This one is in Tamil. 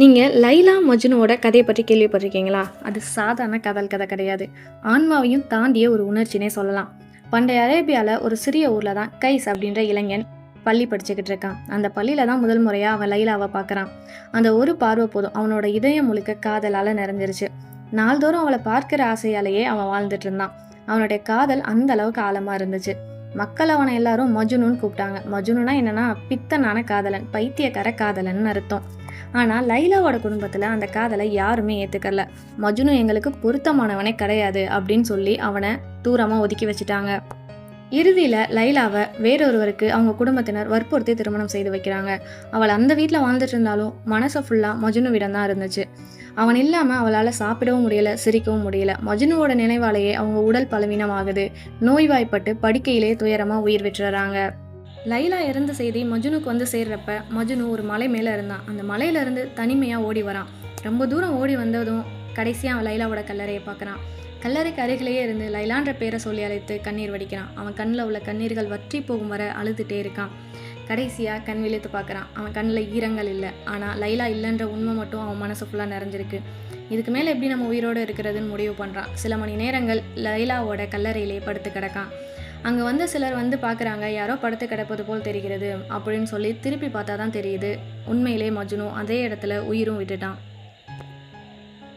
நீங்க லைலா மஜ்னுவோட கதைய பற்றி கேள்விப்பட்டிருக்கீங்களா? அது சாதாரண காதல் கதை கிடையாது. ஆன்மாவையும் தாண்டிய ஒரு உணர்ச்சினே சொல்லலாம். பண்டைய அரேபியால ஒரு சிறிய ஊர்ல தான் கைஸ் அப்படின்ற இளைஞன் பள்ளி படிச்சுக்கிட்டு இருக்கான். அந்த பள்ளியில தான் முதல் முறையா அவன் லைலாவ பார்க்குறான். அந்த ஒரு பார்வை போதும் அவனோட இதயம் முழுக்க காதலால நிறைஞ்சிருச்சு. நாள்தோறும் அவளை பார்க்கிற ஆசையாலேயே அவன் வாழ்ந்துட்டு இருந்தான். அவனுடைய காதல் அந்த அளவுக்கு ஆழமா இருந்துச்சு. மக்கள் அவனை எல்லாரும் மஜ்னுன்னு கூப்பிட்டாங்க. மஜ்னுனா என்னன்னா பித்தனான காதலன், பைத்தியக்கார காதலன் அர்த்தம். ஆனா லைலாவோட குடும்பத்துல அந்த காதலை யாருமே ஏத்துக்கல. மஜ்னு எங்களுக்கு பொருத்தமானவனே கிடையாது அப்படின்னு சொல்லி அவனை தூரமா ஒதுக்கி வச்சுட்டாங்க. இறுதியில லைலாவை வேறொருவருக்கு அவங்க குடும்பத்தினர் வற்புறுத்தி திருமணம் செய்து வைக்கிறாங்க. அவள் அந்த வீட்டில் வாழ்ந்துட்டு இருந்தாலும் மனசு ஃபுல்லா மஜ்னுவிடம் தான் இருந்துச்சு. அவன் இல்லாம அவளால் சாப்பிடவும் முடியல, சிரிக்கவும் முடியல. மஜ்னுவோட நினைவாலேயே அவங்க உடல் பலவீனமாகுது. நோய்வாய்ப்பட்டு படுக்கையிலே துயரமா உயிர் விட்டுறாங்க. லைலா இறந்த செய்தி மஜ்னுக்கு வந்து சேர்றப்ப மஜ்னு ஒரு மலை மேலே இருந்தான். அந்த மலையிலேருந்து தனிமையாக ஓடி வரான். ரொம்ப தூரம் ஓடி வந்ததும் கடைசியாக அவன் லைலாவோட கல்லறையை பார்க்குறான். கல்லறைக்கு அருகிலேயே இருந்து லைலான்ற பேரை சொல்லி அழைத்து கண்ணீர் வடிக்கிறான். அவன் கண்ணில் உள்ள கண்ணீர்கள் வற்றி போகும் வரை அழுதுகிட்டே இருக்கான். கடைசியாக கண் விழித்து பார்க்குறான். அவன் கண்ணில் ஈரங்கள் இல்லை, ஆனால் லைலா இல்லைன்ற உண்மை மட்டும் அவன் மனசு ஃபுல்லாக நிறைஞ்சிருக்கு. இதுக்கு மேலே எப்படி நம்ம உயிரோடு இருக்கிறதுன்னு முடிவு பண்ணுறான். சில மணி நேரங்கள் லைலாவோட கல்லறையிலே படுத்து கிடக்கான். அங்கே வந்து சிலர் வந்து பார்க்குறாங்க, யாரோ படுத்து கிடப்பது போல் தெரிகிறது அப்படின்னு சொல்லி திருப்பி பார்த்தா தான் தெரியுது உண்மையிலே மஜ்னு அதே இடத்துல உயிரும் விட்டுட்டான்.